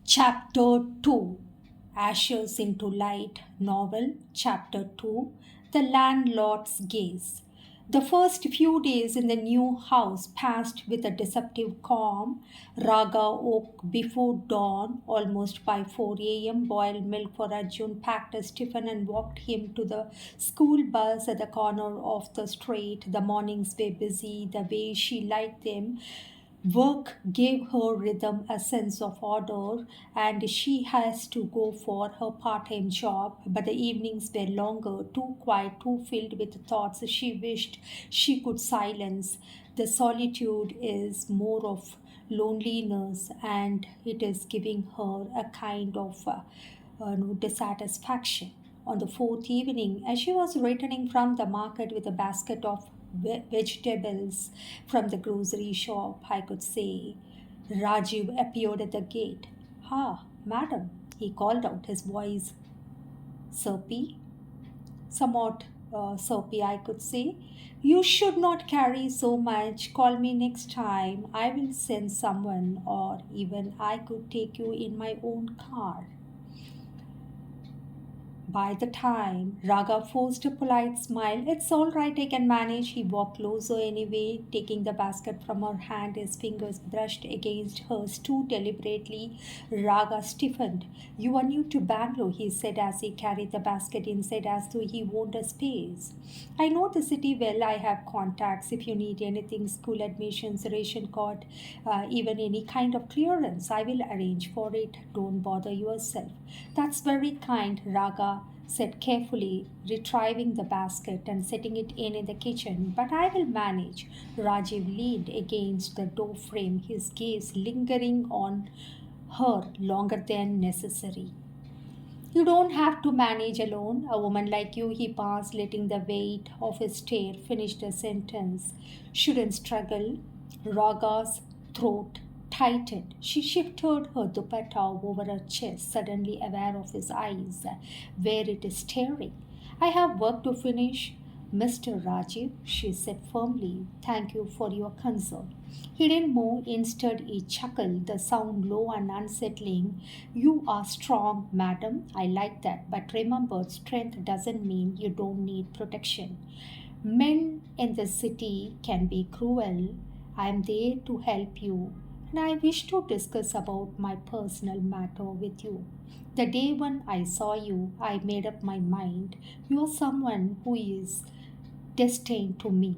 Chapter 2 Ashes into Light Novel Chapter 2 The Landlord's Gaze. The first few days in the new house passed with a deceptive calm. Raga woke before dawn, almost by 4 a.m., boiled milk for Arjun, packed his tiffin, and walked him to the school bus at the corner of the street. The mornings were busy, the way she liked them. Work gave her rhythm, a sense of order, and she has to go for her part time job. But the evenings were longer, too quiet, too filled with thoughts she wished she could silence. The solitude is more of loneliness, and it is giving her a kind of dissatisfaction. On the fourth evening, as she was returning from the market with a basket of vegetables from the grocery shop, I could say, Rajiv appeared at the gate. "Ah, madam," he called out, his voice surpy, somewhat soapy, I could say. "You should not carry so much. Call me next time. I will send someone, or even I could take you in my own car." By the time Raga forced a polite smile, "It's all right, I can manage." He walked closer anyway, taking the basket from her hand. His fingers brushed against hers too deliberately. Raga stiffened. "You are new to Bangalore," he said as he carried the basket inside as though he owned a space. "I know the city well. I have contacts. If you need anything, school admissions, ration card, even any kind of clearance, I will arrange for it. Don't bother yourself." "That's very kind," Raga said carefully, retrieving the basket and setting it in the kitchen. "But I will manage." Rajiv leaned against the door frame, his gaze lingering on her longer than necessary. "You don't have to manage alone. A woman like you," he paused, letting the weight of his stare finish the sentence, "shouldn't struggle." Raga's throat tightened. She shifted her dupatta over her chest, suddenly aware of his eyes, where it is staring. "I have work to finish, Mr. Rajiv," she said firmly. "Thank you for your concern." He didn't move. Instead, he chuckled, the sound low and unsettling. "You are strong, madam. I like that. But remember, strength doesn't mean you don't need protection. Men in the city can be cruel. I am there to help you, and I wish to discuss about my personal matter with you. The day when I saw you, I made up my mind. You are someone who is destined to me."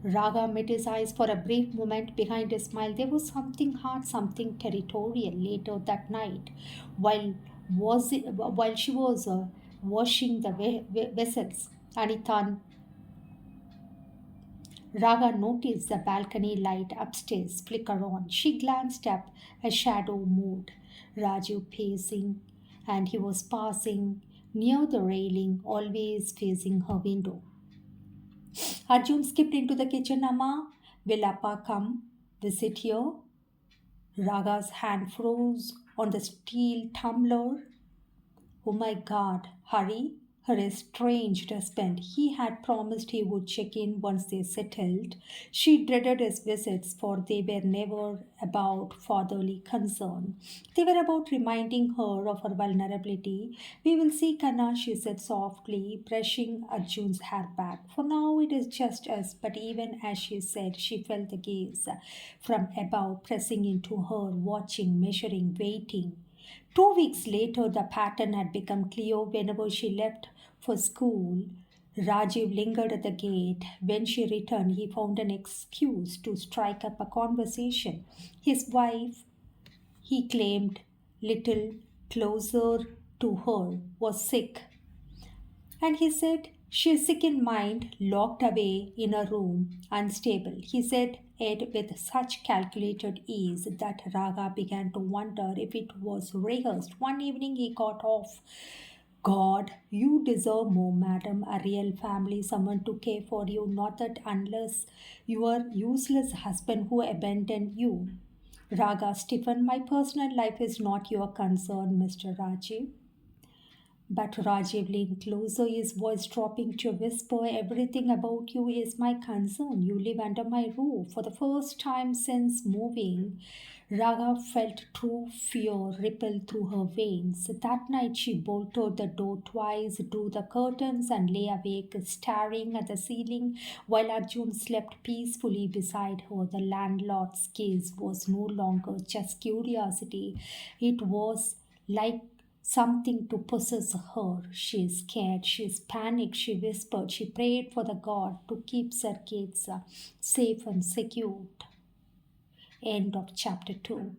Raga met his eyes for a brief moment. Behind his smile, there was something hard, something territorial. Later that night, while while she was washing the vessels, Anita Raga noticed the balcony light upstairs flicker on. She glanced up. A shadow moved. Raju pacing, and he was passing near the railing, always facing her window. Arjun skipped into the kitchen. "Amma, will Appa come visit here?" Raga's hand froze on the steel tumbler. "Oh my God, hurry!" Her estranged husband. He had promised he would check in once they settled. She dreaded his visits, for they were never about fatherly concern. They were about reminding her of her vulnerability. "We will see, Kanna," she said softly, brushing Arjun's hair back. "For now, it is just us." But even as she said, she felt the gaze from above pressing into her, watching, measuring, waiting. 2 weeks later, the pattern had become clear. Whenever she left for school, Rajiv lingered at the gate. When she returned, he found an excuse to strike up a conversation. His wife, he claimed, little closer to her, was sick, and he said, "She is sick in mind, locked away in a room, unstable." He said it with such calculated ease that Raga began to wonder if it was rehearsed. One evening he got off. "God, you deserve more, madam. A real family, someone to care for you, not that unless your useless husband who abandoned you." Raga stiffened. "My personal life is not your concern, Mr. Rajiv." But Rajiv leaned closer, his voice dropping to a whisper. "Everything about you is my concern. You live under my roof. For the first time since moving, Raga felt true fear ripple through her veins. That night she bolted the door twice, drew the curtains, and lay awake, staring at the ceiling while Arjun slept peacefully beside her. The landlord's gaze was no longer just curiosity, it was like something to possess her. She is scared, she is panicked, she whispered, she prayed for the god to keep her kids safe and secure. End of chapter 2.